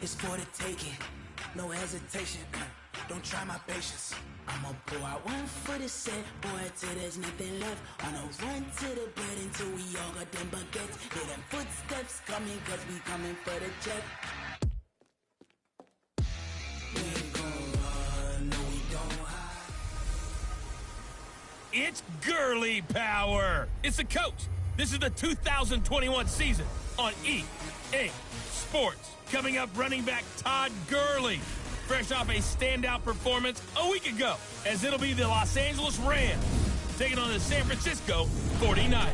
It's for the taking, no hesitation. Don't try my patience. I'ma pull out one for the set, boy, till there's nothing left. On a run to the bed until we all got them baguettes. Hear them footsteps coming, cause we coming for the check. We ain't gon' run, no we don't hide. It's girly power. It's the coach. This is the 2021 season on EA Sports. Coming up, running back Todd Gurley, fresh off a standout performance a week ago, as it'll be the Los Angeles Rams taking on the San Francisco 49ers.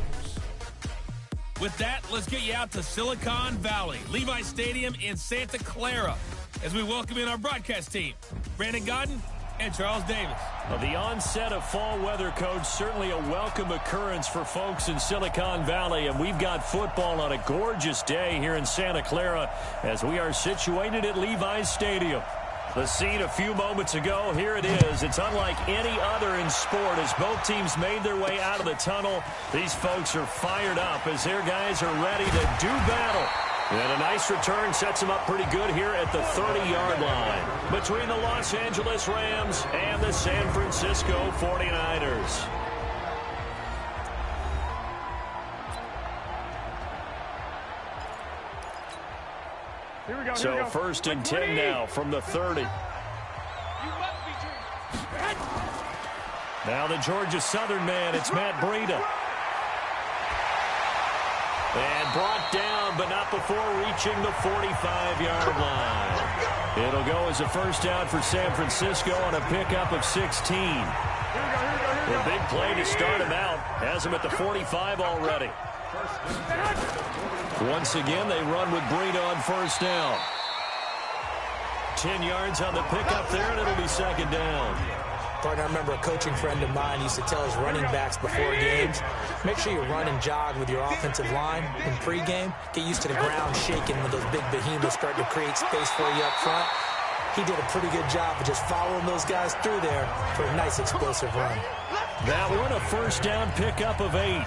With that, let's get you out to Silicon Valley, Levi Stadium in Santa Clara, as we welcome in our broadcast team, Brandon Godden and Charles Davis. Well, the onset of fall weather, Coach, certainly a welcome occurrence for folks in Silicon Valley, and we've got football on a gorgeous day here in Santa Clara as we are situated at Levi's Stadium. The scene a few moments ago, here it is. It's unlike any other in sport as both teams made their way out of the tunnel. These folks are fired up as their guys are ready to do battle. And a nice return sets them up pretty good here at the 30-yard line between the Los Angeles Rams and the San Francisco 49ers. So first and 10 now from the 30. Now the Georgia Southern man, it's Matt Breida. And brought down, but not before reaching the 45-yard line. It'll go as a first down for San Francisco on a pickup of 16. A big play to start him out. Has him at the 45 already. Once again, they run with Breida on first down. 10 yards on the pickup there, and it'll be second down. Partner, I remember a coaching friend of mine used to tell his running backs before games, make sure you run and jog with your offensive line in pregame. Get used to the ground shaking when those big behemoths start to create space for you up front. He did a pretty good job of just following those guys through there for a nice explosive run. That one, a first down pickup of 8.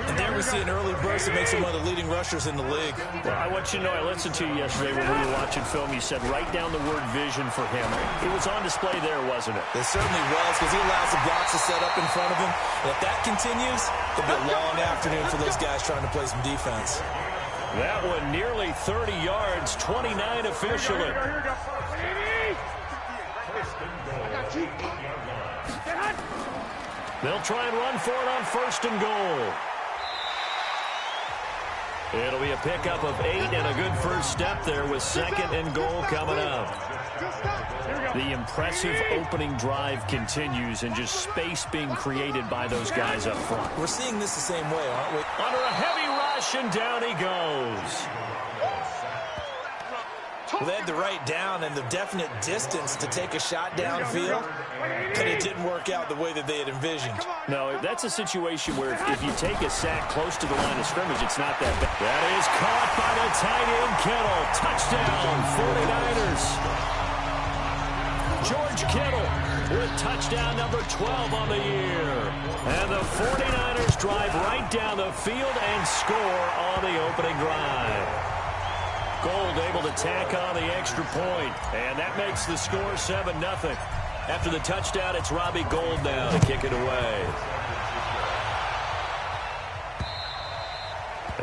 And there we see an early burst that makes him one of the leading rushers in the league. Well, I want you to know, I listened to you yesterday when we were watching film. You said write down the word vision for him. It was on display there, wasn't it? It certainly was, because he allows the blocks to set up in front of him. And if that continues, it'll be a long afternoon for those guys trying to play some defense. That one nearly 30 yards, 29 officially. They'll try and run for it on first and goal. It'll be a pickup of 8 and a good first step there with second and goal coming up. The impressive opening drive continues and just space being created by those guys up front. We're seeing this the same way, aren't we? Under a heavy rush, and down he goes. Well, they had the right down and the definite distance to take a shot downfield, but it didn't work out the way that they had envisioned. No, that's a situation where if you take a sack close to the line of scrimmage, it's not that bad. That is caught by the tight end, Kittle. Touchdown, 49ers. George Kittle with touchdown number 12 on the year. And the 49ers drive right down the field and score on the opening drive. Gold able to tack on the extra point, and that makes the score 7-0. After the touchdown, it's Robbie Gould now to kick it away.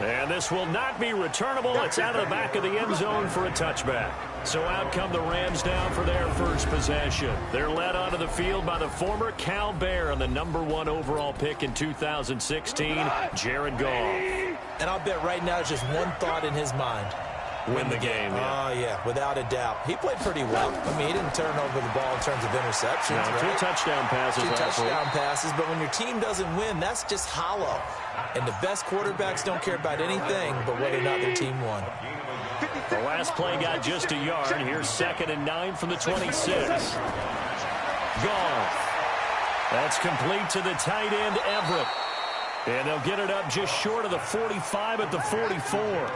And this will not be returnable. It's out of the back of the end zone for a touchback. So out come the Rams down for their first possession. They're led onto the field by the former Cal Bear and the #1 overall pick in 2016, Jared Goff. And I'll bet right now it's just one thought in his mind. Win the game. Oh, yeah, without a doubt. He played pretty well. I mean, he didn't turn over the ball in terms of interceptions. No, right? 2 touchdown passes. 2 touchdown passes, but when your team doesn't win, that's just hollow. And the best quarterbacks don't care about anything but whether or not their team won. The last play got just a yard. Here's 2nd and 9 from the 26. Goff. That's complete to the tight end, Everett. And they'll get it up just short of the 45 at the 44.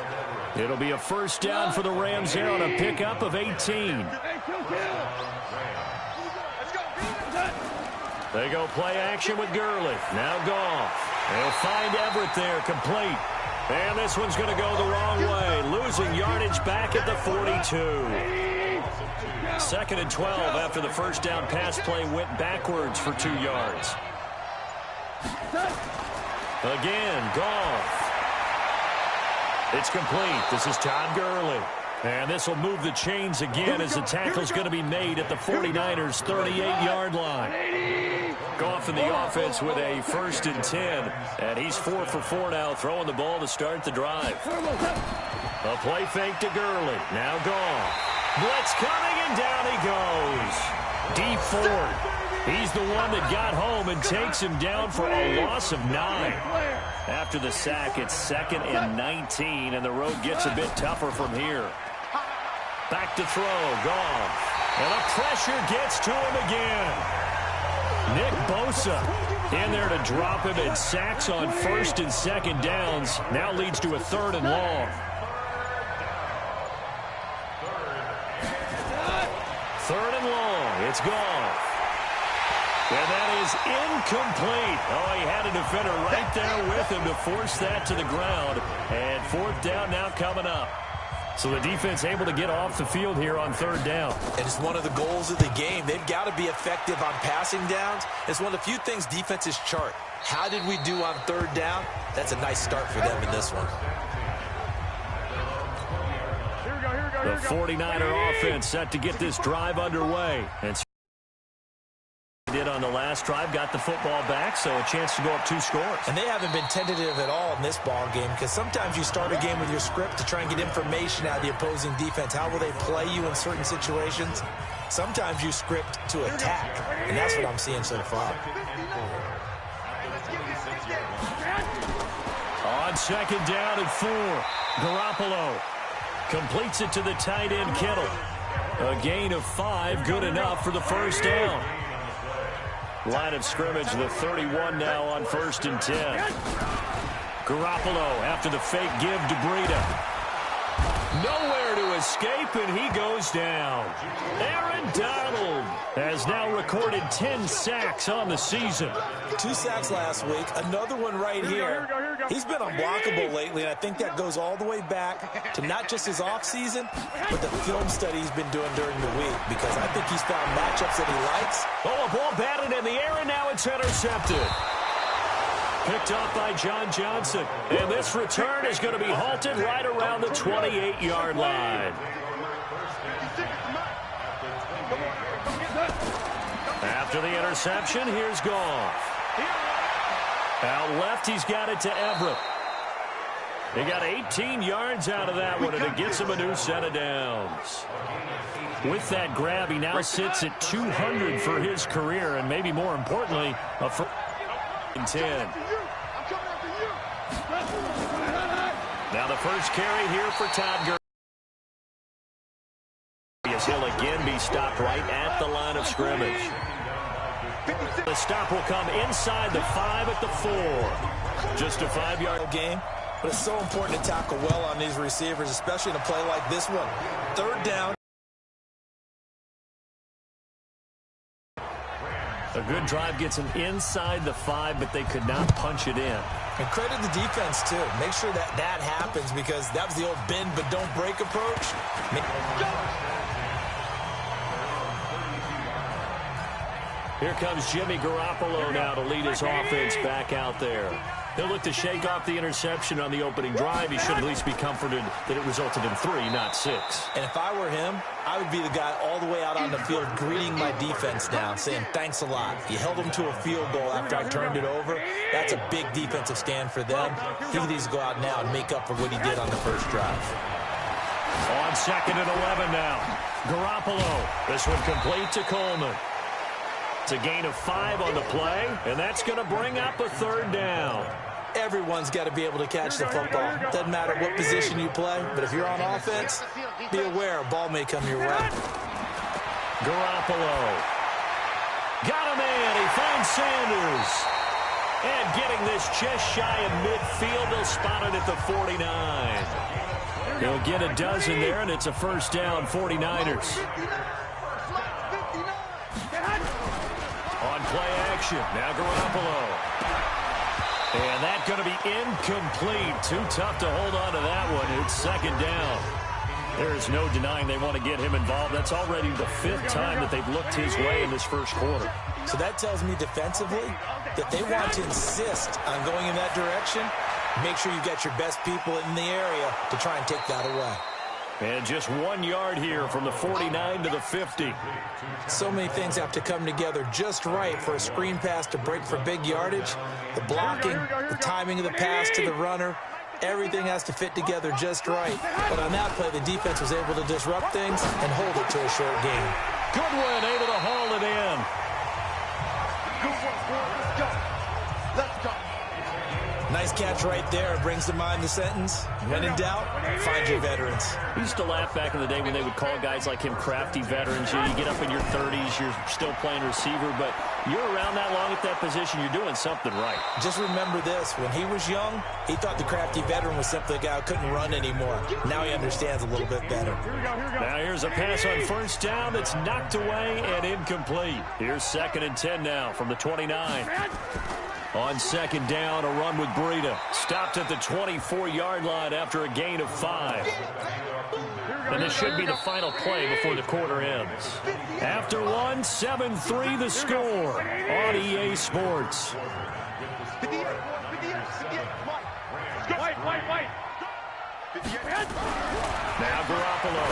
It'll be a first down for the Rams here on a pickup of 18. They go play action with Gurley. Now Goff. They'll find Everett there, complete. And this one's going to go the wrong way, losing yardage back at the 42. 2nd and 12 after the first down pass play went backwards for 2 yards. Again, Goff. It's complete. This is Todd Gurley. And this will move the chains again as the tackle's going to be made at the 49ers' 38-yard line. Goff in the offense with a 1st and 10. And he's 4 for 4 now, throwing the ball to start the drive. A play fake to Gurley. Now Goff. Blitz coming, and down he goes. Dee Ford. He's the one that got home and takes him down for a loss of 9. After the sack, it's 2nd and 19, and the road gets a bit tougher from here. Back to throw, Goff. And the pressure gets to him again. Nick Bosa in there to drop him, and sacks on 1st and 2nd downs. Now leads to a 3rd and long. 3rd and long. It's Goff. And that is incomplete. Oh, he had a defender right there with him to force that to the ground. And 4th down now coming up. So the defense able to get off the field here on 3rd down. And it's one of the goals of the game. They've got to be effective on passing downs. It's one of the few things defenses chart. How did we do on 3rd down? That's a nice start for them in this one. The 49er offense set to get this drive underway. And did on the last drive, got the football back, so a chance to go up 2 scores. And they haven't been tentative at all in this ball game, because sometimes you start a game with your script to try and get information out of the opposing defense. How will they play you in certain situations? Sometimes you script to attack, and that's what I'm seeing so far. On 2nd down and 4, Garoppolo completes it to the tight end, Kittle. A gain of 5, good enough for the 1st down. Line of scrimmage, the 31 now on 1st and 10. Garoppolo after the fake give to Breida. Nowhere to escape, and he goes down. Aaron Donald has now recorded 10 sacks on the season. 2 sacks last week, another one right here. He's been unblockable lately, and I think that goes all the way back to not just his offseason, but the film study he's been doing during the week, because I think he's found matchups that he likes. Oh, a ball batted in the air, and now it's intercepted. Picked up by John Johnson. And this return is going to be halted right around the 28-yard line. After the interception, here's Goff. Out left, he's got it to Everett. He got 18 yards out of that one, and it gets him a new set of downs. With that grab, he now sits at 200 for his career, and maybe more importantly, a first and 10. Now the first carry here for Todd Gurley. He'll again be stopped right at the line of scrimmage. The stop will come inside the 5 at the 4. Just a 5-yard game. But it's so important to tackle well on these receivers, especially in a play like this one. 3rd down. A good drive gets them inside the 5, but they could not punch it in. And credit the defense, too. Make sure that that happens, because that was the old bend but don't break approach. Here comes Jimmy Garoppolo now to lead his offense back out there. He'll look to shake off the interception on the opening drive. He should at least be comforted that it resulted in 3, not 6. And if I were him, I would be the guy all the way out on the field greeting my defense now, saying thanks a lot. You held them to a field goal after I turned it over. That's a big defensive stand for them. He needs to go out now and make up for what he did on the first drive. On 2nd and 11 now. Garoppolo. This one complete to Coleman. It's a gain of 5 on the play, and that's going to bring up a 3rd down. Everyone's got to be able to catch the football. Doesn't matter what position you play, but if you're on offense, be aware a ball may come your way. Garoppolo. Got him in. He finds Sanders. And getting this just shy of midfield, they'll spot it at the 49. He'll get a dozen there, and it's a 1st down, 49ers. On play action, now Garoppolo. And that's going to be incomplete. Too tough to hold on to that one. It's second down. There is no denying they want to get him involved. That's already the 5th time that they've looked his way in this first quarter. So that tells me defensively that they want to insist on going in that direction. Make sure you get your best people in the area to try and take that away. And just 1 yard here from the 49 to the 50. So many things have to come together just right for a screen pass to break for big yardage. The blocking, the timing of the pass to the runner, everything has to fit together just right. But on that play, the defense was able to disrupt things and hold it to a short gain. Goodwin able to haul it in. Let's go. Nice catch right there. Brings to mind the sentence, when in doubt, find your veterans. We used to laugh back in the day when they would call guys like him crafty veterans. You get up in your 30s, you're still playing receiver, but you're around that long at that position, you're doing something right. Just remember this. When he was young, he thought the crafty veteran was simply a guy who couldn't run anymore. Now he understands a little bit better. Now here's a pass on first down that's knocked away and incomplete. Here's 2nd and 10 now from the 29. On second down, a run with Breida. Stopped at the 24-yard line after a gain of 5. And this should be the final play before the quarter ends. After one, 7-3 the score on EA Sports. Now Garoppolo.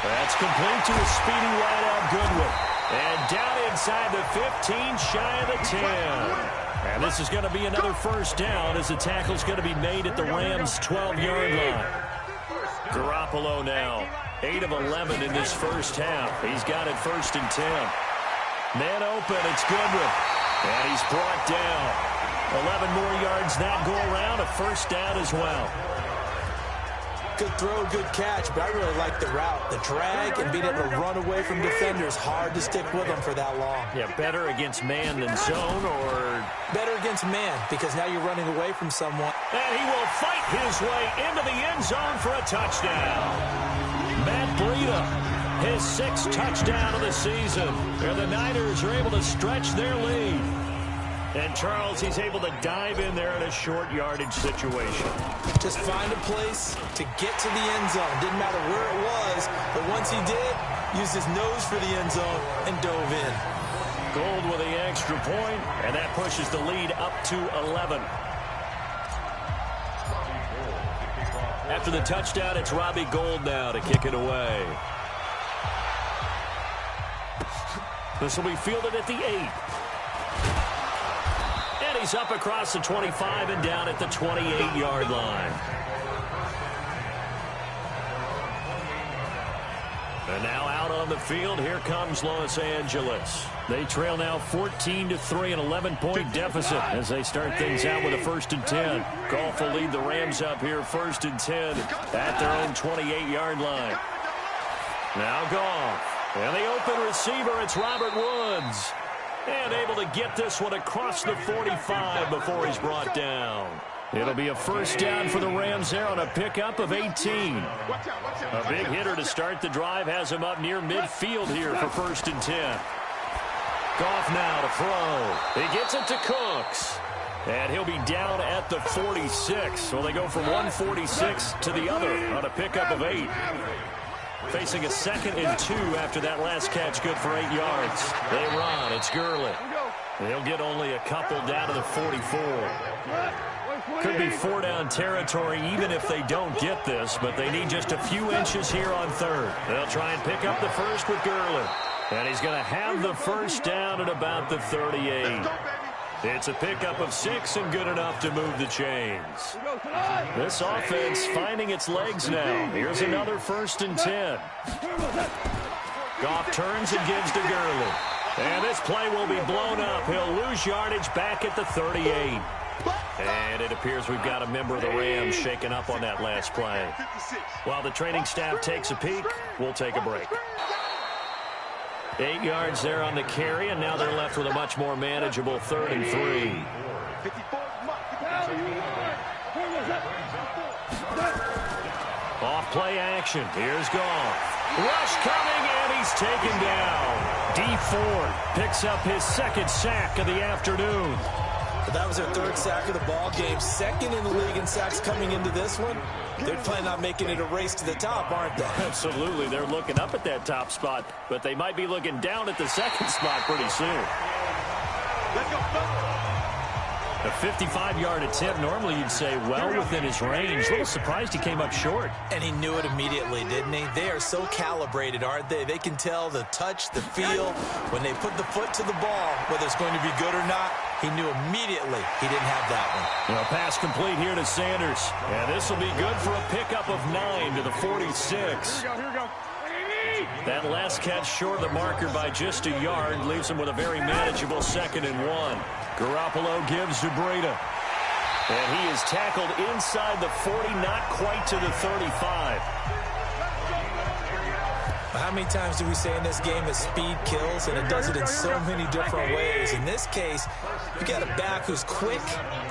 That's complete to a speedy wideout Goodwin. And down inside the 15, shy of the 10. And this is going to be another first down as the tackle's going to be made at the Rams' 12-yard line. Garoppolo now, 8 of 11 in this first half. He's got it 1st and 10. Man open, it's Goodwin. And he's brought down. 11 more yards that go around, a first down as well. Good throw, good catch, but I really like the route. The drag and being able to run away from defenders, hard to stick with them for that long. Yeah, better against man than zone, or... Better against man, because now you're running away from someone. And he will fight his way into the end zone for a touchdown. Matt Breida, his 6th touchdown of the season. And the Niners are able to stretch their lead. And Charles, he's able to dive in there in a short yardage situation. Just find a place to get to the end zone. Didn't matter where it was, but once he did, used his nose for the end zone and dove in. Gold with the extra point, and that pushes the lead up to 11. After the touchdown, it's Robbie Gould now to kick it away. This will be fielded at the 8. And he's up across the 25 and down at the 28-yard line. And now out on the field, here comes Los Angeles. They trail now 14-3, an 11-point deficit as they start things out with a 1st and 10. Goff will lead the Rams up here 1st and 10 at their own 28-yard line. Now Goff. And the open receiver, it's Robert Woods. And able to get this one across the 45 before he's brought down. It'll be a first down for the Rams there on a pickup of 18. A big hitter to start the drive has him up near midfield here for 1st and 10. Goff now to throw. He gets it to Cooks. And he'll be down at the 46. So they go from 146 to the other on a pickup of 8. Facing a 2nd and 2 after that last catch, good for 8 yards. They run. It's Gurley. They'll get only a couple down to the 44. Could be 4-down territory even if they don't get this, but they need just a few inches here on 3rd. They'll try and pick up the first with Gurley. And he's going to have the first down at about the 38. It's a pickup of 6 and good enough to move the chains. This offense finding its legs now. Here's another 1st and 10. Goff turns and gives to Gurley. And this play will be blown up. He'll lose yardage back at the 38. And it appears we've got a member of the Rams shaken up on that last play. While the training staff takes a peek, we'll take a break. 8 yards there on the carry, and now they're left with a much more manageable 3rd and 3. Off play action. Here's Goff. Rush coming, and he's taken down. D Ford picks up his 2nd sack of the afternoon. But that was their third sack of the ball game. Second in the league in sacks coming into this one. They're planning on making it a race to the top, aren't they? Absolutely. They're looking up at that top spot, but they might be looking down at the second spot pretty soon. Let's go. A 55-yard attempt, normally you'd say well within his range. A little surprised he came up short. And he knew it immediately, didn't he? They are so calibrated, aren't they? They can tell the touch, the feel. When they put the foot to the ball, whether it's going to be good or not, he knew immediately he didn't have that one. A pass complete here to Sanders. And this will be good for a pickup of 9 to the 46. Here we go. That last catch short of the marker by just a yard leaves him with a very manageable 2nd and 1. Garoppolo gives to Breida. And he is tackled inside the 40, not quite to the 35. How many times do we say in this game that speed kills, and it does it in so many different ways? In this case, you got a back who's quick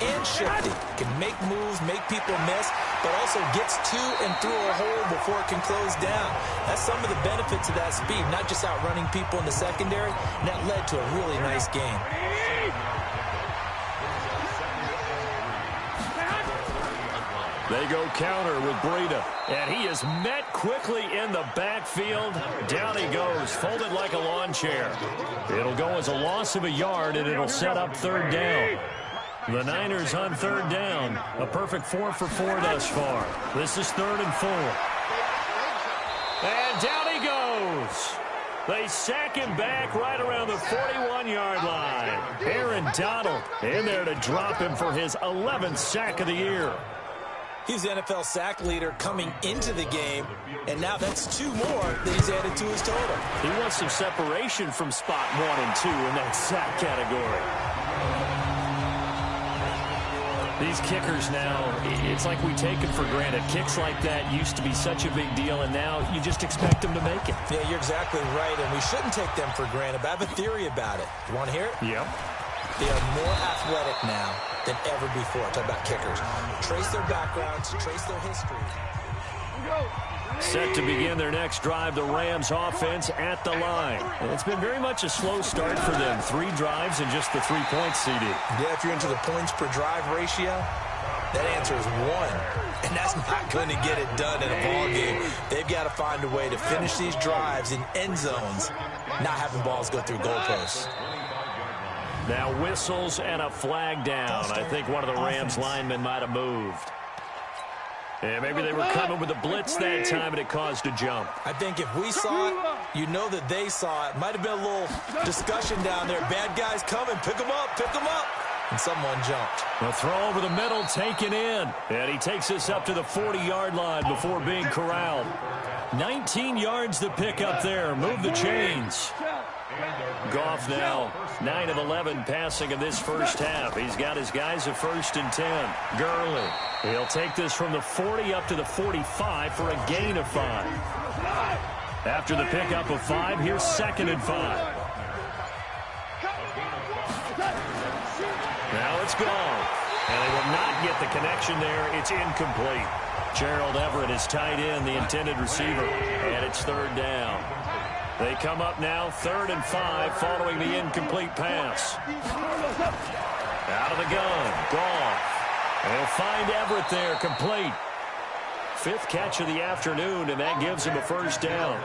and shifty, can make moves, make people miss, but also gets to and through a hole before it can close down. That's some of the benefits of that speed, not just outrunning people in the secondary, and that led to a really nice game. They go counter with Breida, and he is met quickly in the backfield. Down he goes, folded like a lawn chair. It'll go as a loss of a yard, and it'll set up 3rd down. The Niners on 3rd down. A perfect 4 for 4 thus far. This is 3rd and 4. And down he goes. They sack him back right around the 41-yard line. Aaron Donald in there to drop him for his 11th sack of the year. He's the NFL sack leader coming into the game, and now that's 2 more that he's added to his total. He wants some separation from spot 1 and 2 in that sack category. These kickers now, it's like we take them for granted. Kicks like that used to be such a big deal, and now you just expect them to make it. Yeah, you're exactly right, and we shouldn't take them for granted, but I have a theory about it. You want to hear it? Yep. They are more athletic now than ever before. Talk about kickers. Trace their backgrounds, trace their history. Set to begin their next drive, the Rams offense at the line. And it's been very much a slow start for them. 3 drives and just the 3 points, CD. Yeah, if you're into the points per drive ratio, that answer is 1. And that's not going to get it done in a ball game. They've got to find a way to finish these drives in end zones, not having balls go through goalposts. Now whistles and a flag down. I think one of the Rams linemen might have moved. And maybe they were coming with a blitz that time and it caused a jump. I think if we saw it, you know that they saw it. Might have been a little discussion down there. Bad guys coming. Pick them up. Pick them up. And someone jumped. A throw over the middle taken in. And he takes us up to the 40-yard line before being corralled. 19 yards to pick up there. Move the chains. Goff now 9 of 11 passing in this first half. He's got his guys at 1st and 10. Gurley. He'll take this from the 40 up to the 45 for a gain of 5. After the pickup of 5, here's 2nd and 5. Now it's gone. And they will not get the connection there. It's incomplete. Gerald Everett is tight end, the intended receiver. And it's 3rd down. They come up now 3rd and 5 following the incomplete pass. Out of the gun. Goff. They'll find Everett there, complete. 5th catch of the afternoon, and that gives him a 1st down.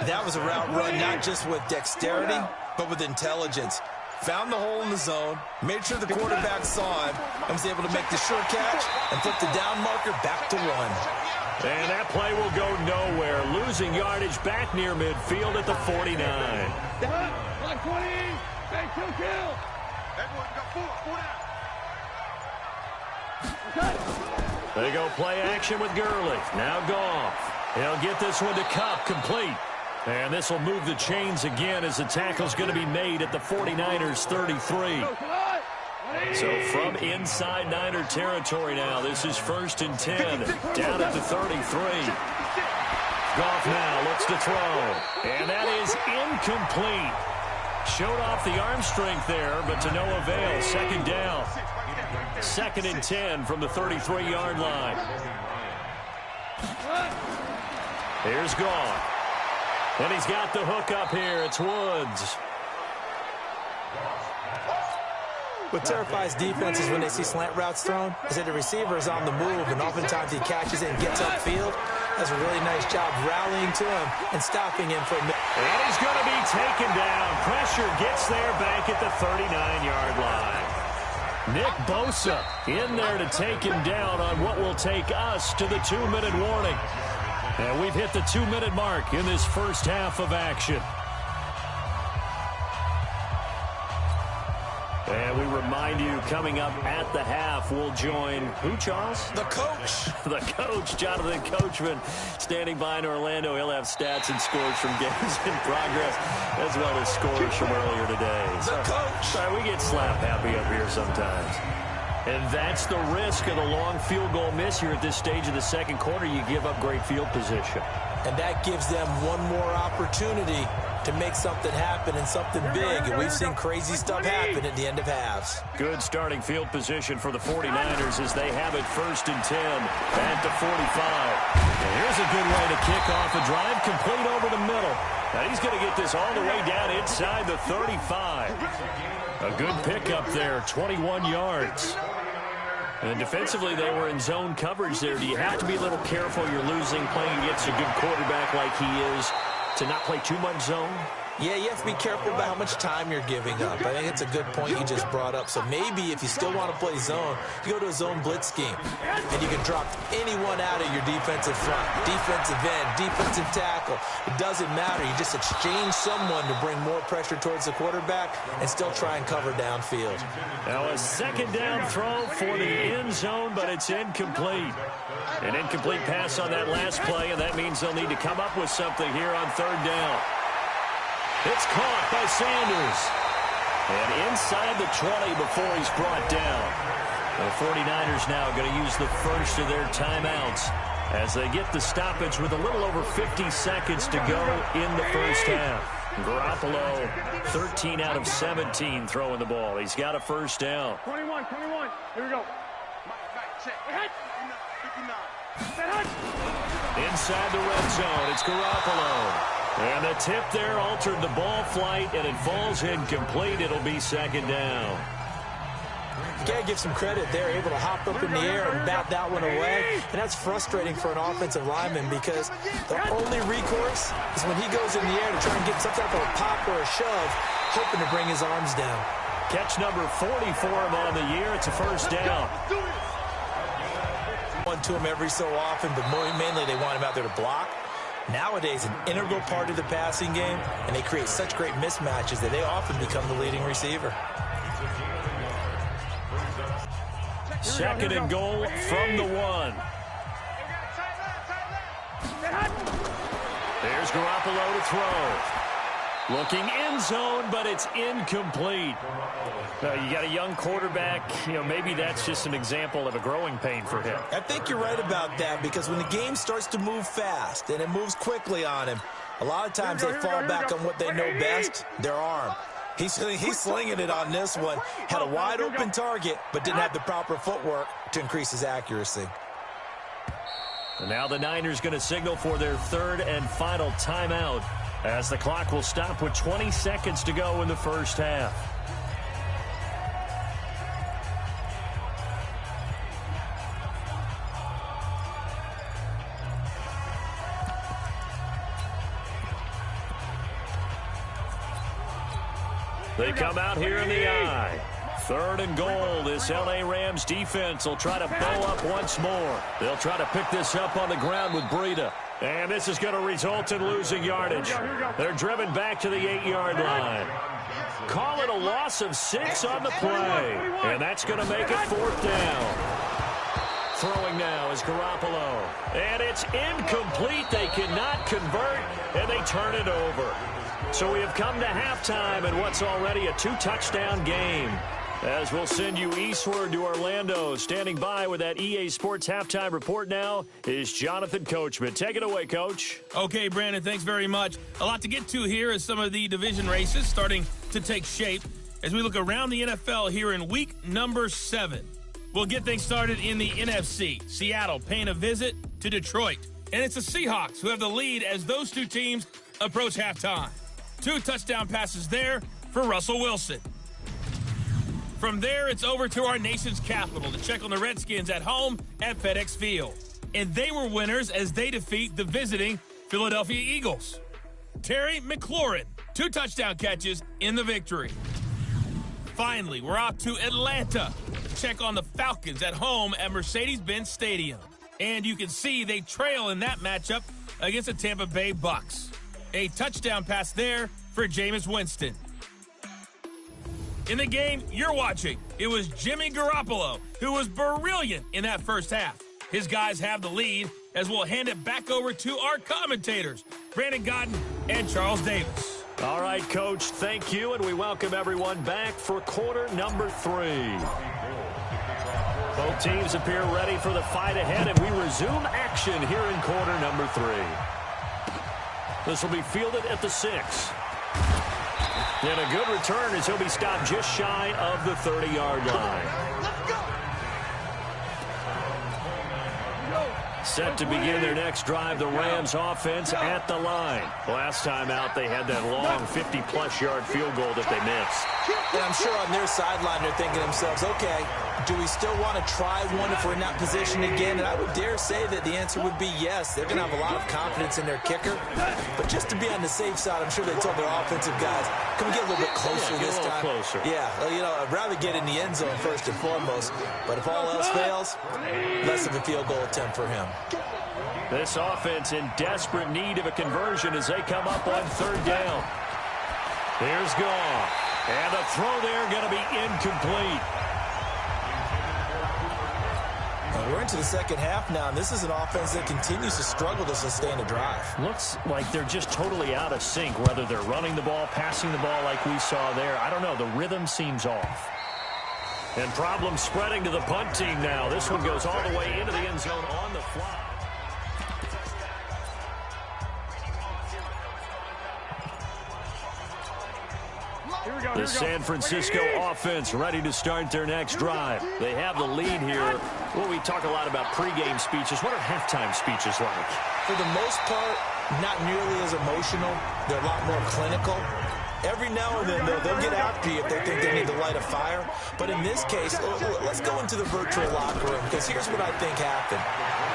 That was a route run not just with dexterity, but with intelligence. Found the hole in the zone, made sure the quarterback saw him, and was able to make the sure catch and flip the down marker back to 1. And that play will go nowhere. Losing yardage back near midfield at the 49. They go play action with Gurley. Now Goff. He'll get this one to Kupp, complete. And this will move the chains again as the tackle's going to be made at the 49ers 33. So from inside Niner territory now, this is 1st and 10, down at the 33. Goff now looks to throw, and that is incomplete. Showed off the arm strength there, but to no avail. 2nd down. 2nd and 10 from the 33-yard line. Here's Goff. And he's got the hook up here. It's Woods. What terrifies defenses when they see slant routes thrown is that the receiver is on the move, and oftentimes he catches it and gets upfield. Does a really nice job rallying to him and stopping him for a minute. And he's going to be taken down. Pressure gets there back at the 39-yard line. Nick Bosa in there to take him down on what will take us to the 2-minute warning. And we've hit the 2-minute mark in this first half of action. And we remind you, coming up at the half, we'll join who, Charles? The coach. The coach, Jonathan Coachman, standing by in Orlando. He'll have stats and scores from games in progress, as well as scores from earlier today. The coach. Sorry, we get slap happy up here sometimes. And that's the risk of the long field goal miss here at this stage of the second quarter. You give up great field position. And that gives them one more opportunity to make something happen and something big. And we've seen crazy stuff happen at the end of halves. Good starting field position for the 49ers as they have it 1st and 10 at the 45. And here's a good way to kick off a drive, complete over the middle. And he's going to get this all the way down inside the 35. A good pickup there, 21 yards. And defensively, they were in zone coverage there. Do you have to be a little careful? You're losing, playing against a good quarterback like he is, to not play too much zone? Yeah, you have to be careful about how much time you're giving up. I think it's a good point you just brought up. So maybe if you still want to play zone, you go to a zone blitz scheme. And you can drop anyone out of your defensive front, defensive end, defensive tackle. It doesn't matter. You just exchange someone to bring more pressure towards the quarterback and still try and cover downfield. Now a second down throw for the end zone, but it's incomplete. An incomplete pass on that last play, and that means they'll need to come up with something here on 3rd down. It's caught by Sanders. And inside the 20 before he's brought down. The 49ers now going to use the first of their timeouts as they get the stoppage with a little over 50 seconds to go in the first half. Garoppolo, 13 out of 17 throwing the ball. He's got a first down. 21. Here we go. Inside the red zone, it's Garoppolo. And the tip there altered the ball flight, and it falls incomplete. It'll be 2nd down. You got to give some credit. They're able to hop up in the air and bat that one away. And that's frustrating for an offensive lineman because the only recourse is when he goes in the air to try and get some type of a pop or a shove, hoping to bring his arms down. Catch number 40 for him on the year. It's a first down. One to him every so often, but mainly they want him out there to block. Nowadays, an integral part of the passing game, and they create such great mismatches that they often become the leading receiver. 2nd and goal from the 1. There's Garoppolo to throw. Looking end zone, but it's incomplete. You got a young quarterback. Maybe that's just an example of a growing pain for him. I think you're right about that because when the game starts to move fast and it moves quickly on him, a lot of times they fall back on what they know best, their arm. He's slinging it on this one. Had a wide open target, but didn't have the proper footwork to increase his accuracy. And now the Niners going to signal for their 3rd and final timeout as the clock will stop with 20 seconds to go in the first half. They come out here in the eye. 3rd and goal. This L.A. Rams defense will try to bow up once more. They'll try to pick this up on the ground with Breida. And this is going to result in losing yardage. They're driven back to the 8-yard line. Call it a loss of 6 on the play. And that's going to make it 4th down. Throwing now is Garoppolo. And it's incomplete. They cannot convert, and they turn it over. So we have come to halftime in what's already a 2-touchdown game. As we'll send you eastward to Orlando. Standing by with that EA Sports halftime report now is Jonathan Coachman. Take it away, Coach. Okay, Brandon, thanks very much. A lot to get to here as some of the division races starting to take shape as we look around the NFL here in week number 7. We'll get things started in the NFC. Seattle paying a visit to Detroit. And it's the Seahawks who have the lead as those two teams approach halftime. 2 touchdown passes there for Russell Wilson. From there, it's over to our nation's capital to check on the Redskins at home at FedEx Field. And they were winners as they defeat the visiting Philadelphia Eagles. Terry McLaurin, 2 touchdown catches in the victory. Finally, we're off to Atlanta to check on the Falcons at home at Mercedes-Benz Stadium. And you can see they trail in that matchup against the Tampa Bay Bucks. A touchdown pass there for Jameis Winston. In the game you're watching, it was Jimmy Garoppolo who was brilliant in that first half. His guys have the lead as we'll hand it back over to our commentators, Brandon Godden and Charles Davis. All right, Coach, thank you, and we welcome everyone back for quarter number 3. Both teams appear ready for the fight ahead, and we resume action here in quarter number 3. This will be fielded at the 6. And a good return as he'll be stopped just shy of the 30-yard line. Set to begin their next drive, the Rams offense at the line. Last time out, they had that long 50-plus yard field goal that they missed. And I'm sure on their sideline they're thinking to themselves, okay, do we still want to try one if we're in that position again? And I would dare say that the answer would be yes. They're going to have a lot of confidence in their kicker. But just to be on the safe side, I'm sure they told their offensive guys, can we get a little bit closer this time? Closer. Yeah, you know, I'd rather get in the end zone first and foremost. But if all else fails, less of a field goal attempt for him. This offense in desperate need of a conversion as they come up on 3rd down. Here's Goff. And the throw there going to be incomplete. We're into the second half now, and this is an offense that continues to struggle to sustain a drive. Looks like they're just totally out of sync, whether they're running the ball, passing the ball like we saw there. I don't know. The rhythm seems off. And problems spreading to the punt team now. This one goes all the way into the end zone on the fly. The San Francisco offense ready to start their next drive. They have the lead here. Well, we talk a lot about pregame speeches. What are halftime speeches like? For the most part, not nearly as emotional. They're a lot more clinical. Every now and then, they'll get after you if they think they need to light a fire. But in this case, let's go into the virtual locker room, because here's what I think happened.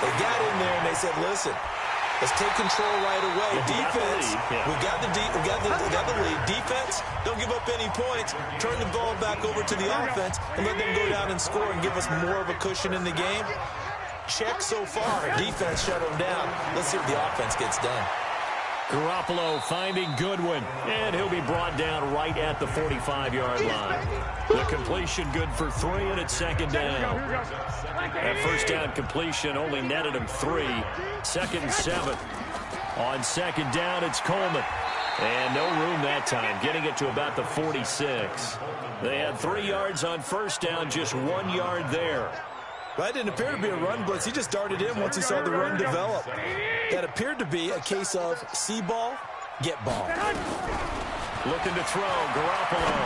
They got in there and they said, listen, let's take control right away. Defense, we got the lead. Defense, don't give up any points. Turn the ball back over to the offense and let them go down and score and give us more of a cushion in the game. Check so far. Defense shut them down. Let's see what the offense gets done. Garoppolo finding Goodwin, and he'll be brought down right at the 45-yard line. The completion good for 3, and it's 2nd down. That first down completion only netted him 3. 2nd and 7. On 2nd down, it's Coleman. And no room that time, getting it to about the 46. They had 3 yards on 1st down, just 1 yard there. That didn't appear to be a run blitz. He just darted in once he saw the run develop. That appeared to be a case of see ball, get ball. Looking to throw, Garoppolo.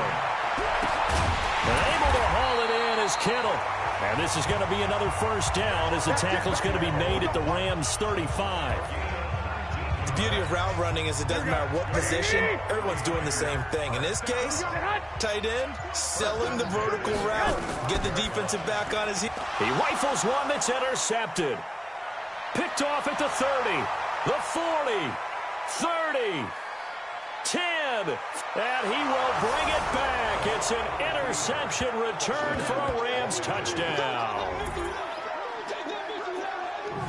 And able to haul it in is Kittle. And this is going to be another 1st down as the tackle's going to be made at the Rams' 35. The beauty of route running is it doesn't matter what position, everyone's doing the same thing. In this case, tight end, selling the vertical route. Get the defensive back on his heels. He rifles one that's intercepted. Picked off at the 30, the 40, 30, 10, and he will bring it back. It's an interception return for a Rams touchdown.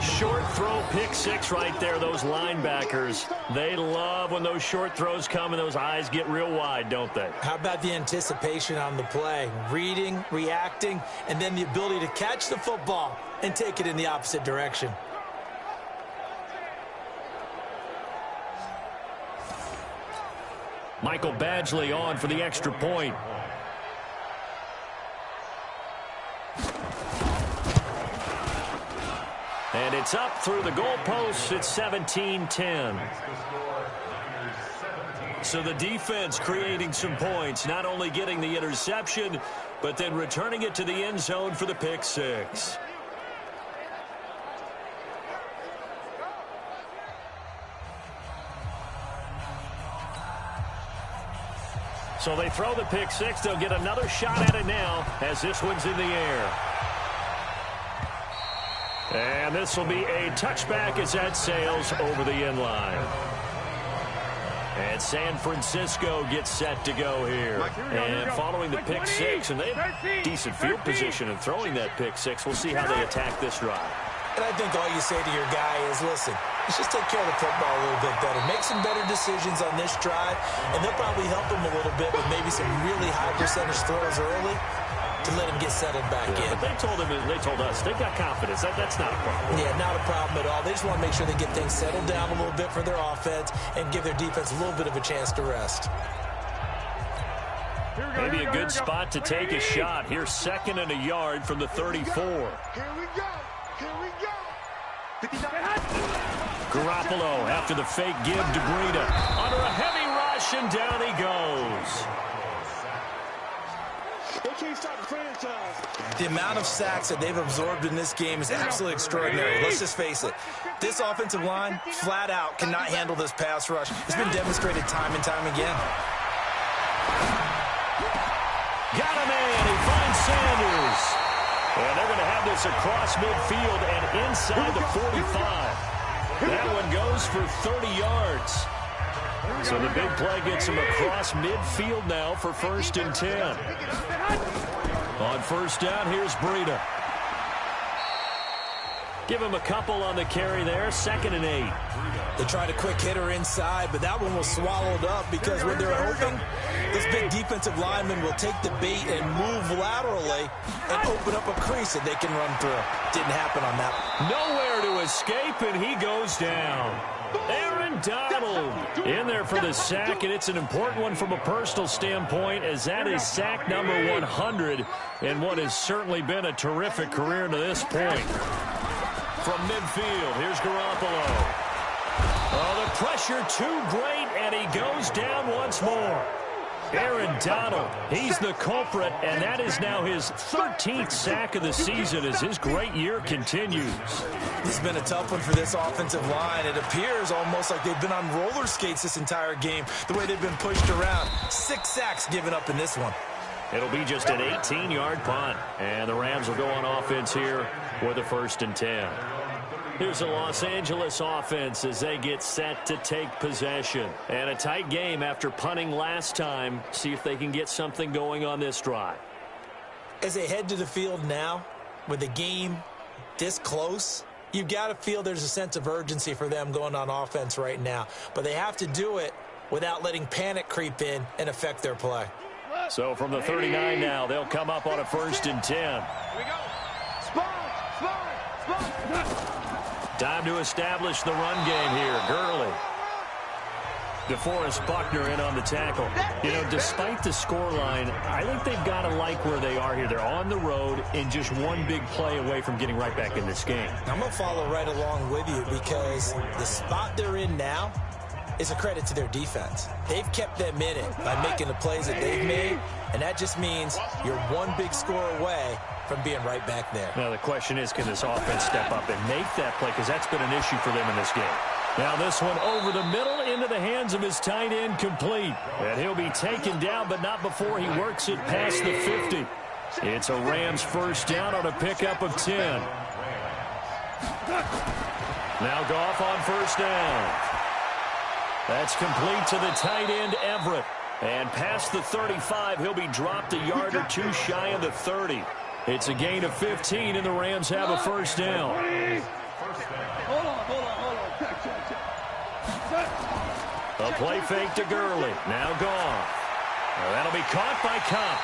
Short throw, pick 6 right there. Those linebackers, they love when those short throws come and those eyes get real wide, don't they? How about the anticipation on the play? Reading, reacting, and then the ability to catch the football and take it in the opposite direction. Michael Badgley on for the extra point. And it's up through the goalposts. It's 17-10. So the defense creating some points, not only getting the interception, but then returning it to the end zone for the pick 6. So they throw the pick six. They'll get another shot at it now as this one's in the air. And this will be a touchback as that sails over the end line. And San Francisco gets set to go here. And following the pick six, and they have decent field position in throwing that pick six. We'll see how they attack this drive. And I think all you say to your guy is, listen, let's just take care of the football a little bit better. Make some better decisions on this drive, and they'll probably help him a little bit with maybe some really high percentage throws early to let him get settled back in. But they told us, they've got confidence. That's not a problem. Yeah, not a problem at all. They just want to make sure they get things settled down a little bit for their offense and give their defense a little bit of a chance to rest. Maybe a good spot to take a shot. Here's 2nd and a yard from the 34. Here we go. Garoppolo after the fake give to Breida. Under a heavy rush, and down he goes. They can't stop the franchise. The amount of sacks that they've absorbed in this game is absolutely extraordinary. Let's just face it. This offensive line, flat out, cannot handle this pass rush. It's been demonstrated time and time again. Got a man. He finds Sanders. And they're going to have this across midfield and inside the 45. That one goes for 30 yards. So the big play gets him across midfield now for 1st and 10. On 1st down, here's Breida. Give him a couple on the carry there. 2nd and 8. They tried a quick hitter inside, but that one was swallowed up because what they're hoping, this big defensive lineman will take the bait and move laterally and open up a crease that they can run through. Didn't happen on that one. Nowhere to escape, and he goes down. Aaron Donald in there for the sack, and it's an important one from a personal standpoint, as that is sack number 100 in what has certainly been a terrific career to this point. From midfield, here's Garoppolo. Oh, the pressure too great, and he goes down once more. Aaron Donald, he's the culprit, and that is now his 13th sack of the season as his great year continues. This has been a tough one for this offensive line. It appears almost like they've been on roller skates this entire game, the way they've been pushed around. 6 sacks given up in this one. It'll be just an 18-yard punt, and the Rams will go on offense here with a 1st and 10. Here's the Los Angeles offense as they get set to take possession. And a tight game after punting last time. See if they can get something going on this drive. As they head to the field now, with the game this close, you've got to feel there's a sense of urgency for them going on offense right now. But they have to do it without letting panic creep in and affect their play. So from the 39 now, they'll come up on a 1st and 10. Here we go. Spot. Time to establish the run game here. Gurley. DeForest Buckner in on the tackle. You know, despite the scoreline, I think they've got to like where they are here. They're on the road and just one big play away from getting right back in this game. I'm going to follow right along with you because the spot they're in now is a credit to their defense. They've kept them in it by making the plays that they've made, and that just means you're one big score away from being right back there. Now the question is, can this offense step up and make that play? Because that's been an issue for them in this game. Now this one over the middle into the hands of his tight end, complete. And he'll be taken down, but not before he works it past the 50. It's a Rams 1st down on a pickup of 10. Now Goff on 1st down. That's complete to the tight end, Everett. And past the 35, he'll be dropped a yard or 2 shy of the 30. It's a gain of 15, and the Rams have a 1st down. Hold on. A play fake to Gurley. Now Goff. Well, that'll be caught by Cobb.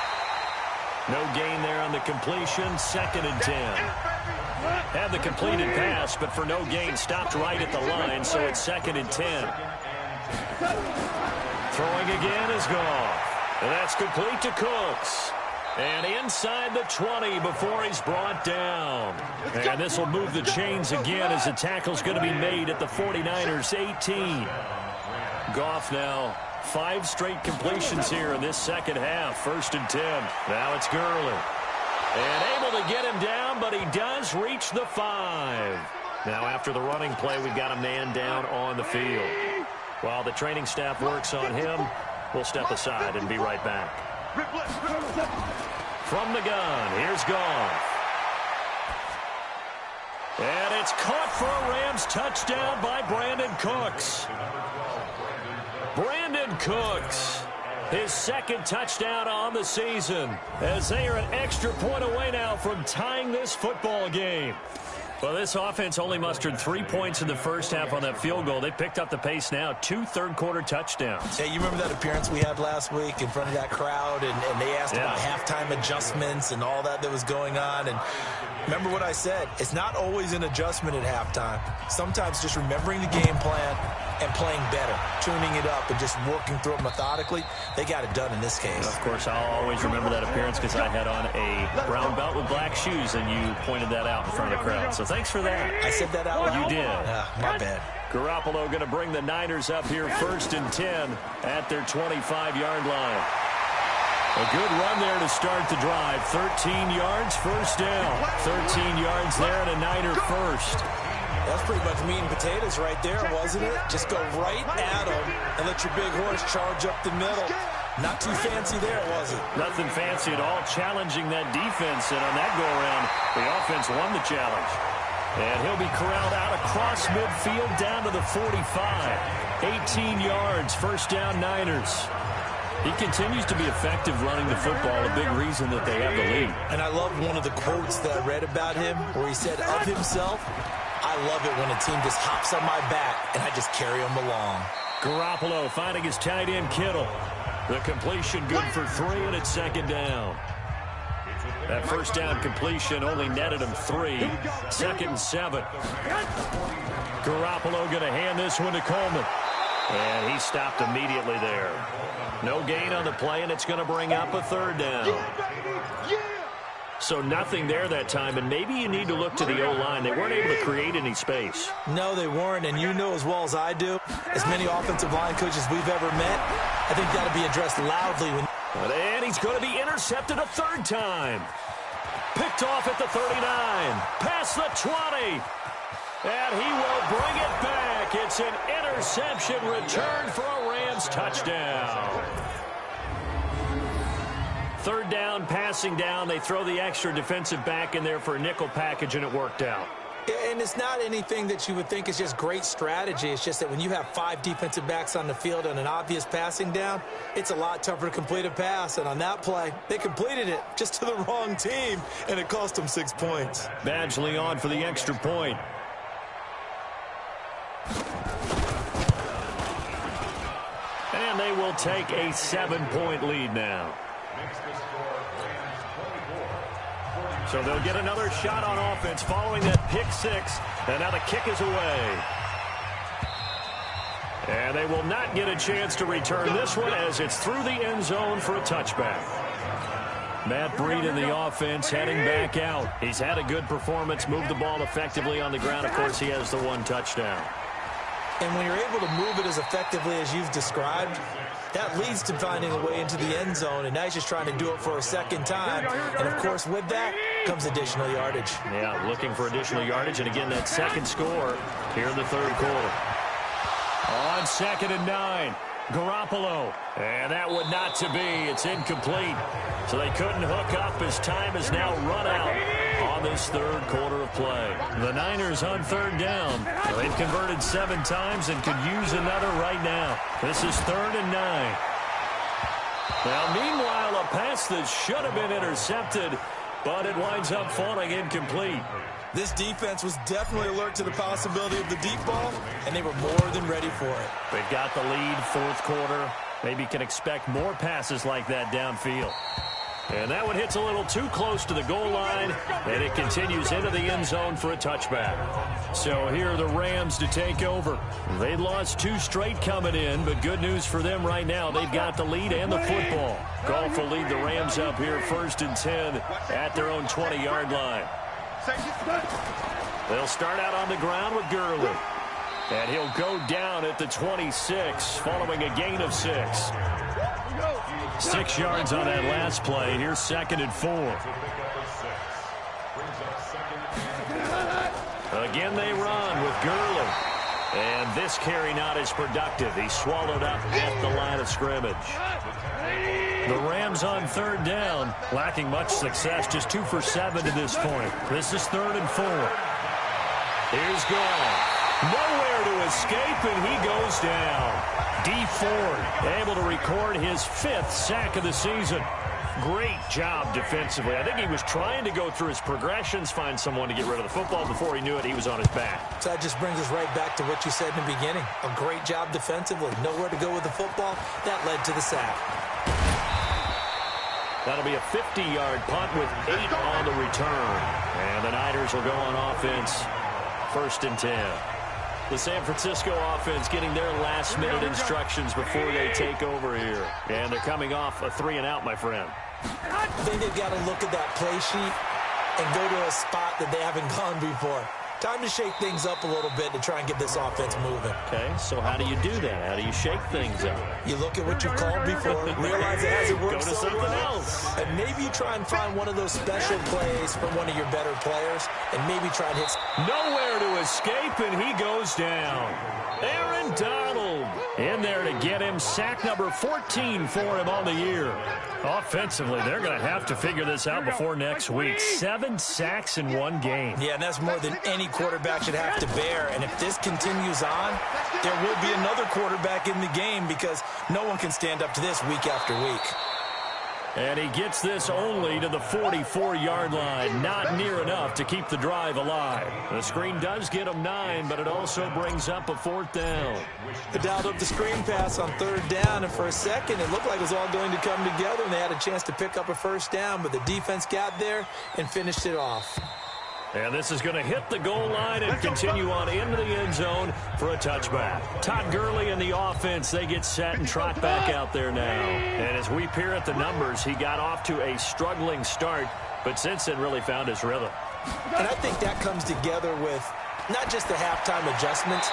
No gain there on the completion. 2nd and 10. Had the completed pass, but for no gain, stopped right at the line, so it's 2nd and 10. Throwing again is Goff. And that's complete to Cooks. And inside the 20 before he's brought down. And this will move the chains again as the tackle's going to be made at the 49ers 18. Goff now 5 straight completions here in this second half. 1st and 10. Now it's Gurley. And able to get him down, but he does reach the 5. Now after the running play, we've got a man down on the field. While the training staff works on him, We'll step aside and be right back. From the gun, here's Goff. And it's caught for a Rams touchdown by Brandon Cooks. Brandon Cooks, his second touchdown on the season, as they are an extra point away now from tying this football game. Well, this offense only mustered 3 points in the first half on that field goal. They picked up the pace now, 2 third-quarter touchdowns. Hey, you remember that appearance we had last week in front of that crowd, and they asked about halftime adjustments and all that was going on, and remember what I said, it's not always an adjustment at halftime. Sometimes just remembering the game plan and playing better, tuning it up and just working through it methodically. They got it done in this case. Of course, I'll always remember that appearance because I had on a brown belt with black shoes, and you pointed that out in front of the crowd. So thanks for that. I said that out loud? You did. My bad. Garoppolo going to bring the Niners up here 1st and 10 at their 25-yard line. A good run there to start the drive. 13 yards, first down. 13 yards there and a Niner first. That's pretty much meat and potatoes right there, wasn't it? Just go right at them and let your big horse charge up the middle. Not too fancy there, was it? Nothing fancy at all, challenging that defense. And on that go-around, the offense won the challenge. And he'll be corralled out across midfield down to the 45. 18 yards, first down Niners. He continues to be effective running the football, a big reason that they have the lead. And I love one of the quotes that I read about him where he said of himself, I love it when a team just hops on my back and I just carry them along. Garoppolo finding his tight end Kittle. The completion good for 3, and it's second down. That first down completion only netted him 3. 2nd and 7. Garoppolo going to hand this one to Coleman. And he stopped immediately there. No gain on the play, and it's going to bring up a third down. So nothing there that time, and maybe you need to look to the O-line. They weren't able to create any space. No, they weren't, and you know as well as I do, as many offensive line coaches we've ever met, I think that'll be addressed loudly. And he's going to be intercepted a third time. Picked off at the 39, past the 20. And he will bring it back. It's an interception return for a Rams touchdown. Third down, passing down. They throw the extra defensive back in there for a nickel package, and it worked out. And it's not anything that you would think is just great strategy. It's just that when you have 5 defensive backs on the field and an obvious passing down, it's a lot tougher to complete a pass. And on that play, they completed it just to the wrong team, and it cost them 6 points. Badgley on for the extra point. And they will take a 7-point lead now. So they'll get another shot on offense following that pick 6. And now the kick is away. And they will not get a chance to return this one as it's through the end zone for a touchback. Matt Breed in the offense heading back out. He's had a good performance, moved the ball effectively on the ground. Of course, he has the 1 touchdown. And when you're able to move it as effectively as you've described, that leads to finding a way into the end zone, and now he's just trying to do it for a second time. And, of course, with that comes additional yardage. Yeah, looking for additional yardage, and again, that second score here in the third quarter. On 2nd and 9, Garoppolo. And that would not to be. It's incomplete. So they couldn't hook up as time has now run out on this third quarter of play. The Niners on third down. They've converted 7 times and could use another right now. This is 3rd and 9. Now, meanwhile, a pass that should have been intercepted, but it winds up falling incomplete. This defense was definitely alert to the possibility of the deep ball, and they were more than ready for it. They've got the lead, 4th quarter. Maybe can expect more passes like that downfield. And that one hits a little too close to the goal line, and it continues into the end zone for a touchback. So here are the Rams to take over. They lost 2 straight coming in, but good news for them right now. They've got the lead and the football. Goff will lead the Rams up here 1st and 10 at their own 20-yard line. They'll start out on the ground with Gurley. And he'll go down at the 26 following a gain of 6. 6 yards on that last play. Here's 2nd and 4. Again, they run with Gurley. And this carry not as productive. He swallowed up at the line of scrimmage. The Rams on third down, lacking much success, just 2 for 7 to this point. This is 3rd and 4. Here's Goff. Nowhere to escape, and he goes down. D. Ford able to record his 5th sack of the season. Great job defensively. I think he was trying to go through his progressions, find someone to get rid of the football. Before he knew it, he was on his back. So that just brings us right back to what you said in the beginning. A great job defensively. Nowhere to go with the football. That led to the sack. That'll be a 50-yard punt with 8 on the return. And the Niners will go on offense, 1st and 10. The San Francisco offense getting their last-minute instructions before they take over here. And they're coming off a 3-and-out, my friend. I think they've got to look at that play sheet and go to a spot that they haven't gone before. Time to shake things up a little bit to try and get this offense moving. Okay, so how do you do that? How do you shake things up? You look at what you called before, realize it hasn't worked Go to so something well, else. and maybe you try and find one of those special plays from one of your better players, and maybe try and hit. Nowhere to escape, and he goes down. Aaron Donald in there to get him. Sack number 14 for him on the year. Offensively, they're going to have to figure this out before next week. 7 sacks in 1 game. Yeah, and that's more than any quarterback should have to bear. And if this continues on, there will be another quarterback in the game because no one can stand up to this week after week. And he gets this only to the 44-yard line. Not near enough to keep the drive alive. The screen does get him 9, but it also brings up a 4th down. They dialed up the screen pass on 3rd down, and for a second it looked like it was all going to come together, and they had a chance to pick up a 1st down, but the defense got there and finished it off. And this is going to hit the goal line and continue on into the end zone for a touchback. Todd Gurley and the offense, they get set and trot back out there now. And as we peer at the numbers, he got off to a struggling start, but since then really found his rhythm. And I think that comes together with not just the halftime adjustments,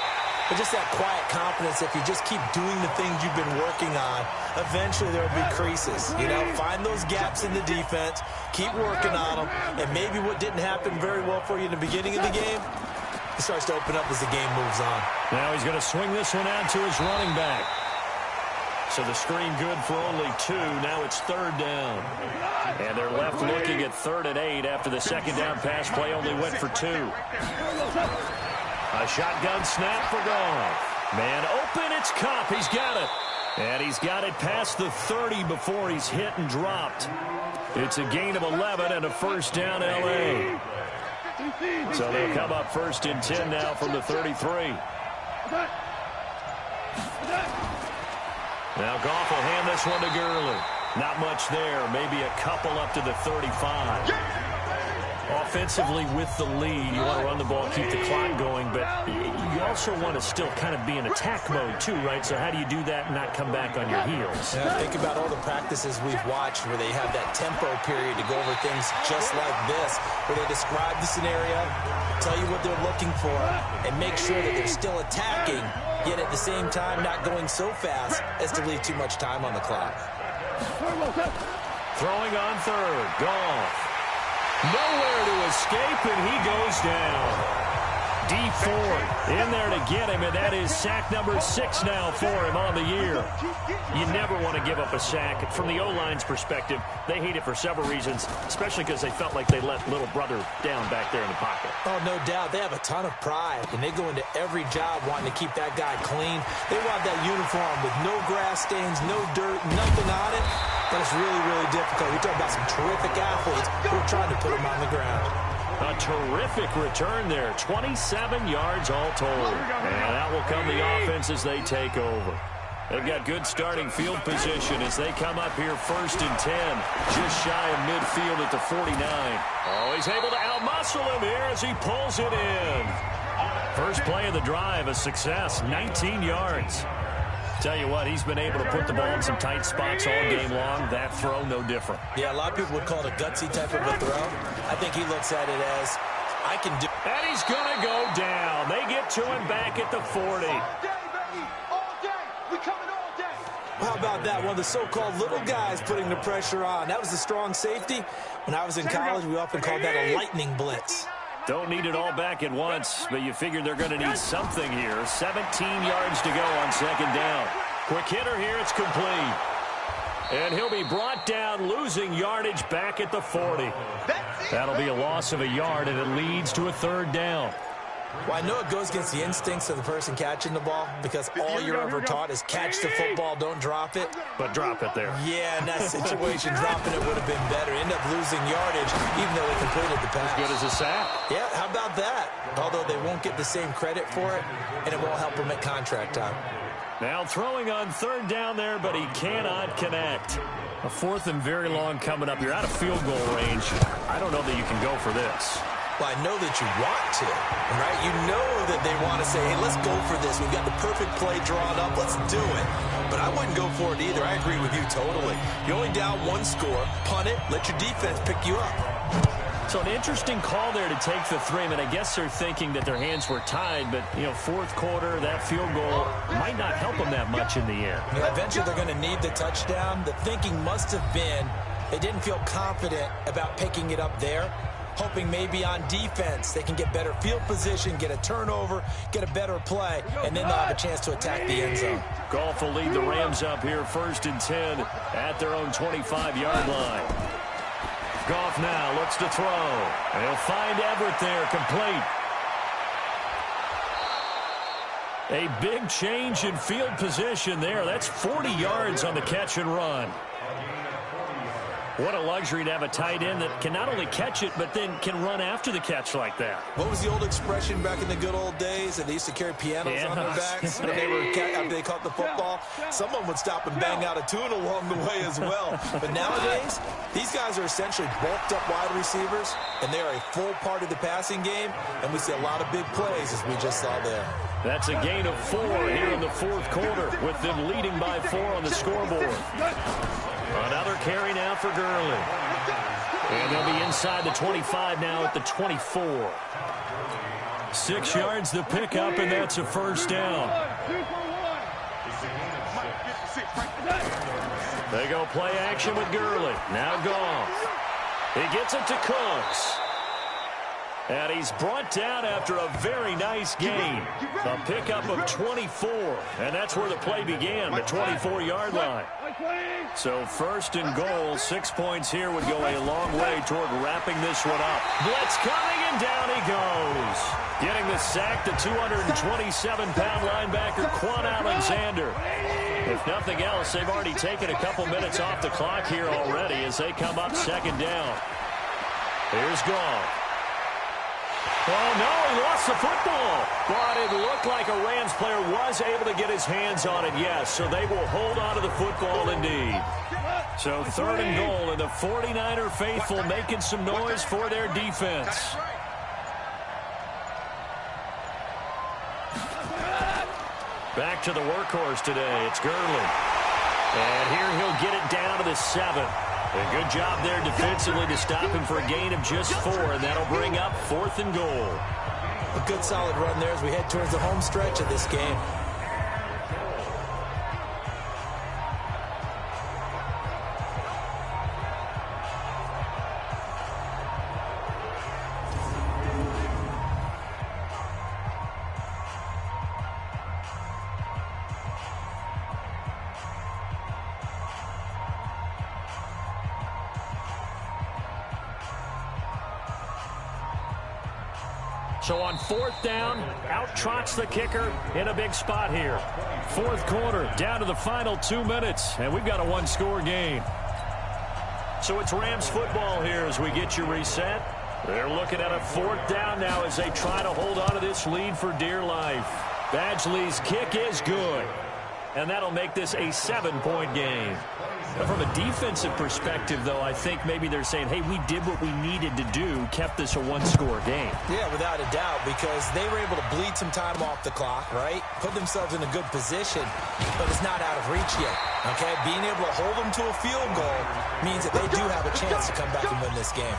but just that quiet confidence. If you just keep doing the things you've been working on, eventually there will be creases. You know, find those gaps in the defense, keep working on them, and maybe what didn't happen very well for you in the beginning of the game, it starts to open up as the game moves on. Now he's going to swing this one out to his running back. So the screen good for only 2. Now it's 3rd down. And they're left looking at 3rd and 8 after the 2nd down pass play only went for 2. A shotgun snap for Goff. Man open, it's Kupp. He's got it. And he's got it past the 30 before he's hit and dropped. It's a gain of 11 and a 1st down L.A. So they'll come up 1st and 10 now from the 33. Now Goff will hand this one to Gurley. Not much there. Maybe a couple up to the 35. Offensively with the lead, you want to run the ball, keep the clock going, but you also want to still kind of be in attack mode too, right? So how do you do that and not come back on your heels? Yeah, think about all the practices we've watched where they have that tempo period to go over things just like this, where they describe the scenario, tell you what they're looking for, and make sure that they're still attacking, yet at the same time not going so fast as to leave too much time on the clock. Throwing on 3rd, Goff. Nowhere to escape, and he goes down. D. Ford in there to get him, and that is sack number 6 now for him on the year. You never want to give up a sack. From the O-line's perspective, they hate it for several reasons, especially because they felt like they let little brother down back there in the pocket. Oh, no doubt. They have a ton of pride, and they go into every job wanting to keep that guy clean. They want that uniform with no grass stains, no dirt, nothing on it. But it's really, really difficult. We're talking about some terrific athletes who are trying to put them on the ground. A terrific return there. 27 yards all told. And out will come the offense as they take over. They've got good starting field position as they come up here 1st and 10. Just shy of midfield at the 49. Oh, he's able to outmuscle him here as he pulls it in. First play of the drive, a success, 19 yards. Tell you what, he's been able to put the ball in some tight spots all game long. That throw, no different. Yeah, a lot of people would call it a gutsy type of a throw. I think he looks at it as, I can do. And he's going to go down. They get to him back at the 40. All day, baby. All day. We coming all day. How about that? One of the so-called little guys putting the pressure on. That was a strong safety. When I was in college, we often called that a lightning blitz. Don't need it all back at once, but you figure they're going to need something here. 17 yards to go on second down. Quick hitter here. It's complete. And he'll be brought down, losing yardage back at the 40. That'll be a loss of a yard, and it leads to a third down. Well, I know it goes against the instincts of the person catching the ball because all you're ever taught is catch the football, don't drop it. But drop it there. Yeah, in that situation, dropping it would have been better. End up losing yardage, even though they completed the pass. As good as a sack. Yeah, how about that? Although they won't get the same credit for it, and it won't help them at contract time. Now throwing on third down there, but he cannot connect. A fourth and very long coming up. You're out of field goal range. I don't know that you can go for this. Well, I know that you want to, right? You know that they want to say, hey, let's go for this. We've got the perfect play drawn up. Let's do it. But I wouldn't go for it either. I agree with you totally. You're only down one score. Punt it. Let your defense pick you up. So an interesting call there to take the 3. I mean, I guess they're thinking that their hands were tied, but, you know, fourth quarter, that field goal might not help them that much in the end. Eventually they're going to need the touchdown. The thinking must have been they didn't feel confident about picking it up there, hoping maybe on defense they can get better field position, get a turnover, get a better play, and then they'll have a chance to attack the end zone. Goff will lead the Rams up here 1st and 10 at their own 25-yard line. Goff now looks to throw. And he'll find Everett there, complete. A big change in field position there. That's 40 yards on the catch and run. What a luxury to have a tight end that can not only catch it, but then can run after the catch like that. What was the old expression back in the good old days that they used to carry pianos on their backs when after they caught the football? Someone would stop and bang out a tune along the way as well. But nowadays, these guys are essentially bulked up wide receivers, and they are a full part of the passing game, and we see a lot of big plays as we just saw there. That's a gain of 4 here in the fourth quarter, with them leading by 4 on the scoreboard. Another carry now for Gurley. And they'll be inside the 25 now at the 24. 6 yards the pickup, and that's a first down. They go play action with Gurley. Now Goff. He gets it to Cooks. And he's brought down after a very nice gain. A pickup of 24. And that's where the play began, the 24-yard line. So 1st and goal, 6 points here would go a long way toward wrapping this one up. Blitz coming, and down he goes. Getting the sack, the 227-pound linebacker, Quan Alexander. If nothing else, they've already taken a couple minutes off the clock here already as they come up 2nd down. Here's Goff. Oh, no, he lost the football. But it looked like a Rams player was able to get his hands on it, yes. So they will hold on to the football indeed. So 3rd and goal, and the 49er faithful making some noise for their defense. Back to the workhorse today. It's Gurley. And here he'll get it down to the 7. A good job there defensively to stop him for a gain of just 4, and that'll bring up 4th and goal. A good solid run there as we head towards the home stretch of this game. So on 4th down, out trots the kicker in a big spot here. 4th quarter, down to the final 2 minutes, and we've got a 1-score game. So it's Rams football here as we get you reset. They're looking at a 4th down now as they try to hold on to this lead for dear life. Badgley's kick is good, and that'll make this a 7-point game. From a defensive perspective, though, I think maybe they're saying, hey, we did what we needed to do, kept this a 1-score game. Yeah, without a doubt, because they were able to bleed some time off the clock, right? Put themselves in a good position, but it's not out of reach yet, okay? Being able to hold them to a field goal means that they do have a chance to come back and win this game.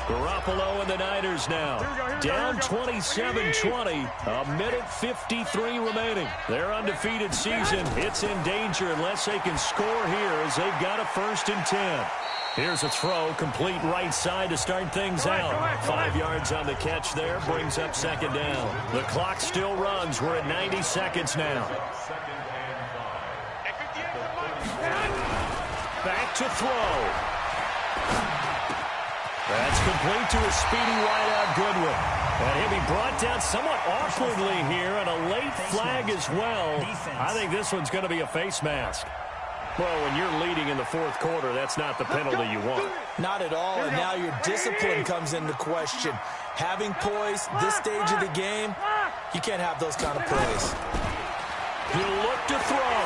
Garoppolo and the Niners now. Down 27-20. A minute 53 remaining. Their undefeated season, it's in danger unless they can score here as they've got a 1st and 10. Here's a throw, complete right side to start things out. 5 yards on the catch there, brings up second down. The clock still runs. We're at 90 seconds now. Back to throw. That's complete to a speedy wideout Goodwin. And he'll be brought down somewhat awkwardly here, and a late flag as well. I think this one's going to be a face mask. Well, when you're leading in the fourth quarter, that's not the penalty you want. Not at all, and now your discipline comes into question. Having poise this stage of the game, you can't have those kind of plays. He'll look to throw.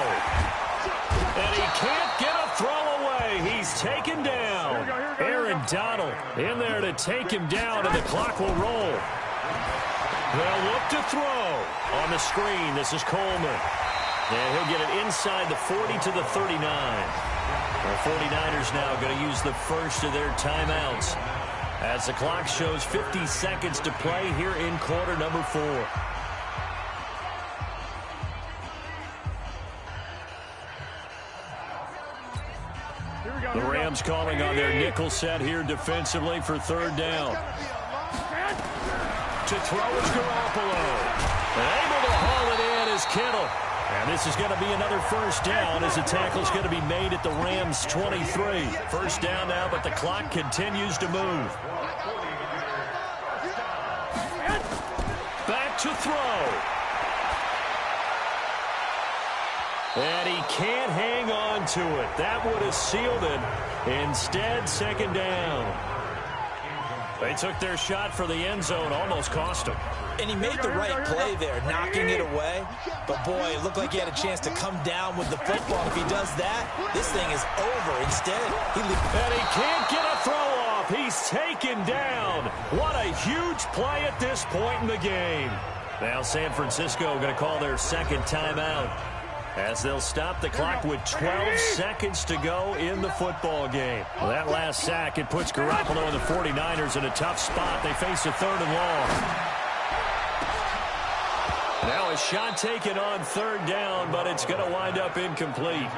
And he can't get a throw away. He's taken down. Aaron Donald in there to take him down, and the clock will roll. They'll look to throw. On the screen, this is Coleman. And he'll get it inside the 40 to the 39. The 49ers now going to use the first of their timeouts as the clock shows 50 seconds to play here in quarter number 4. The Rams calling on their nickel set here defensively for third down. To throw is Garoppolo. And able to haul it in is Kittle. And this is going to be another first down as the tackle's going to be made at the Rams' 23. First down now, but the clock continues to move. Back to throw. And he can't hang on to it. That would have sealed it. Instead, second down. They took their shot for the end zone, almost cost him. And he made the right play there, knocking it away. But, boy, it looked like he had a chance to come down with the football. If he does that, this thing is over. Instead, and he can't get a throw off. He's taken down. What a huge play at this point in the game. Now San Francisco going to call their second timeout as they'll stop the clock with 12 seconds to go in the football game. Well, that last sack, it puts Garoppolo and the 49ers in a tough spot. They face a third and long. Now a shot taken on third down, but it's going to wind up incomplete.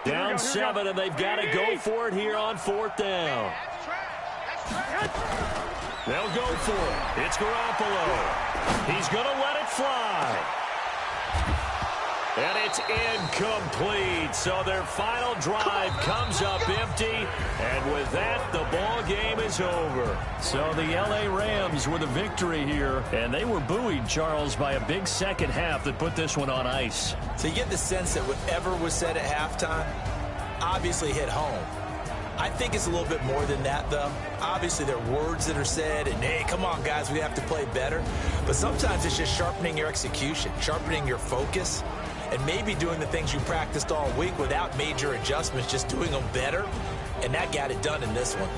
Down 7, and they've got to go for it here on fourth down. They'll go for it. It's Garoppolo. He's going to let it fly. And it's incomplete. So their final drive comes up empty. And with that, the ball game is over. So the L.A. Rams were the victory here. And they were buoyed, Charles, by a big second half that put this one on ice. So you get the sense that whatever was said at halftime obviously hit home. I think it's a little bit more than that, though. Obviously, there are words that are said, and, hey, come on, guys, we have to play better. But sometimes it's just sharpening your execution, sharpening your focus, and maybe doing the things you practiced all week without major adjustments, just doing them better. And that got it done in this one.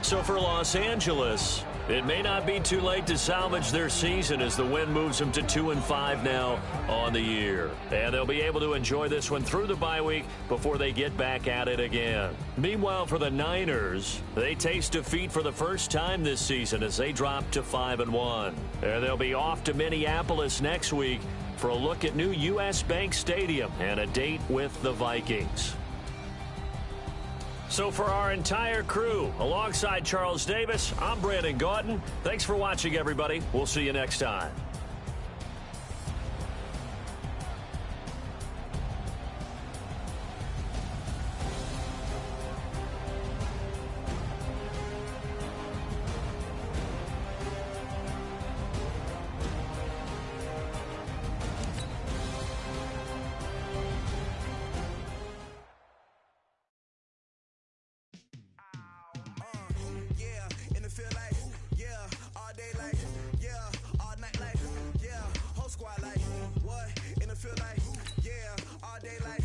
So for Los Angeles, it may not be too late to salvage their season as the win moves them to 2-5 now on the year. And they'll be able to enjoy this one through the bye week before they get back at it again. Meanwhile, for the Niners, they taste defeat for the first time this season as they drop to 5-1. And they'll be off to Minneapolis next week for a look at new U.S. Bank Stadium and a date with the Vikings. So for our entire crew, alongside Charles Davis, I'm Brandon Gaudin. Thanks for watching, everybody. We'll see you next time. Feel like, yeah, all day like